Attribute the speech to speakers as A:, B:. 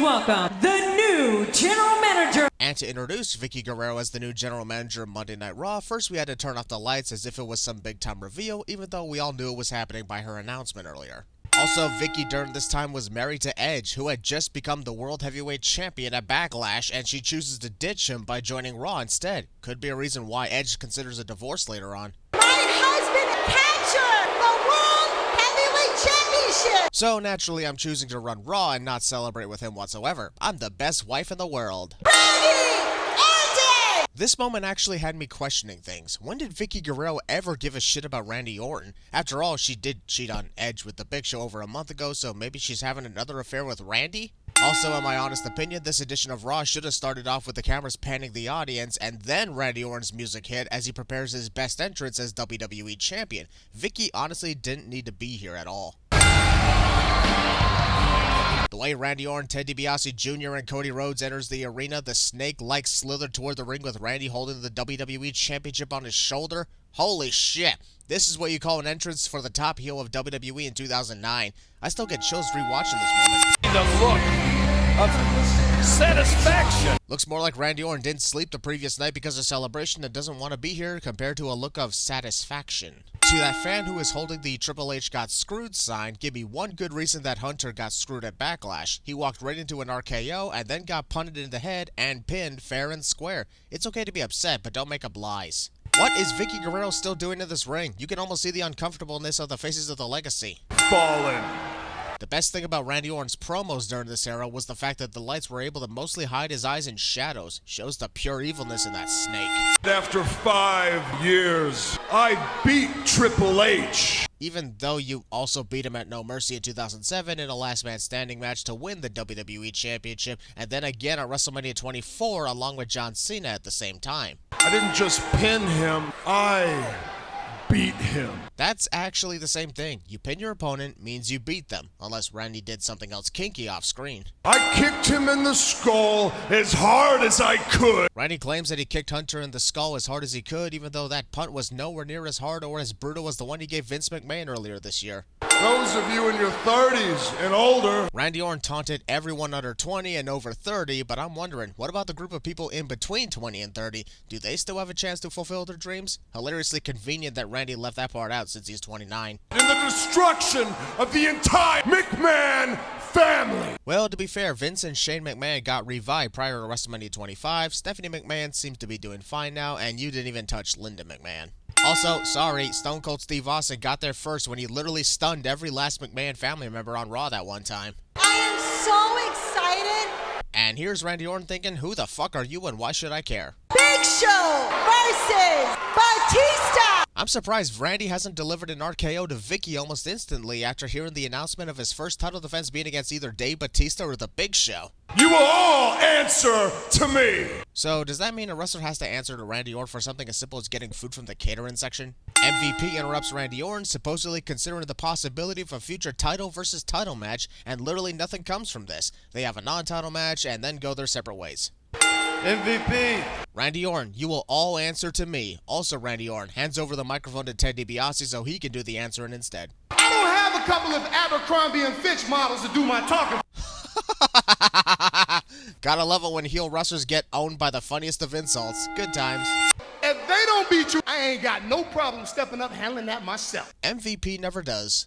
A: welcome the new General Manager.
B: And to introduce Vickie Guerrero as the new General Manager of Monday Night Raw, first we had to turn off the lights as if it was some big time reveal, even though we all knew it was happening by her announcement earlier. Also, Vickie during this time was married to Edge, who had just become the World Heavyweight Champion at Backlash, and she chooses to ditch him by joining Raw instead. Could be a reason why Edge considers a divorce later on.
C: My husband captured the World Heavyweight Championship!
B: So naturally, I'm choosing to run Raw and not celebrate with him whatsoever. I'm the best wife in the world.
C: Randy Orton!
B: This moment actually had me questioning things. When did Vickie Guerrero ever give a shit about Randy Orton? After all, she did cheat on Edge with the Big Show over a month ago, so maybe she's having another affair with Randy? Also, in my honest opinion, this edition of Raw should have started off with the cameras panning the audience, and then Randy Orton's music hit as he prepares his best entrance as WWE Champion. Vickie honestly didn't need to be here at all. The way Randy Orton, Ted DiBiase Jr., and Cody Rhodes enters the arena, the snake-like slithered toward the ring with Randy holding the WWE Championship on his shoulder. Holy shit. This is what you call an entrance for the top heel of WWE in 2009. I still get chills rewatching this moment.
D: The look of satisfaction.
B: Looks more like Randy Orton didn't sleep the previous night because of celebration and doesn't want to be here, compared to a look of satisfaction. To that fan who is holding the Triple H got screwed sign, give me one good reason that Hunter got screwed at Backlash. He walked right into an RKO and then got punted in the head and pinned fair and square. It's okay to be upset, but don't make up lies. What is Vickie Guerrero still doing in this ring? You can almost see the uncomfortableness of the faces of the Legacy.
D: Fallen.
B: The best thing about Randy Orton's promos during this era was the fact that the lights were able to mostly hide his eyes in shadows. Shows the pure evilness in that snake.
D: After 5 years, I beat Triple H.
B: Even though you also beat him at No Mercy in 2007 in a last man standing match to win the WWE Championship, and then again at WrestleMania 24 along with John Cena at the same time.
D: I didn't just pin him, I beat him.
B: That's actually the same thing. You pin your opponent means you beat them, unless Randy did something else kinky off screen.
D: I kicked him in the skull as hard as I could.
B: Randy claims that he kicked Hunter in the skull as hard as he could, even though that punt was nowhere near as hard or as brutal as the one he gave Vince McMahon earlier this year.
D: Those of you in your 30s and older.
B: Randy Orton taunted everyone under 20 and over 30, but I'm wondering, what about the group of people in between 20 and 30? Do they still have a chance to fulfill their dreams? Hilariously convenient that Randy left that part out since he's 29.
D: In the destruction of the entire McMahon family.
B: Well, to be fair, Vince and Shane McMahon got revived prior to WrestleMania 25. Stephanie McMahon seems to be doing fine now, and you didn't even touch Linda McMahon. Also, sorry, Stone Cold Steve Austin got there first when he literally stunned every last McMahon family member on Raw that one time.
C: I am so excited.
B: And here's Randy Orton thinking, who the fuck are you and why should I care?
C: Big Show versus Batista.
B: I'm surprised Randy hasn't delivered an RKO to Vickie almost instantly after hearing the announcement of his first title defense being against either Dave Batista or The Big Show.
D: You will all answer to me.
B: So, does that mean a wrestler has to answer to Randy Orton for something as simple as getting food from the catering section? MVP interrupts Randy Orton, supposedly considering the possibility of a future title versus title match, and literally nothing comes from this. They have a non-title match and then go their separate ways.
D: MVP.
B: Randy Orton, you will all answer to me. Also, Randy Orton hands over the microphone to Ted DiBiase so he can do the answering instead.
E: I don't have a couple of Abercrombie and Fitch models to do my talking.
B: Gotta love it when heel wrestlers get owned by the funniest of insults. Good times.
E: If they don't beat you, I ain't got no problem stepping up handling that myself.
B: MVP never does.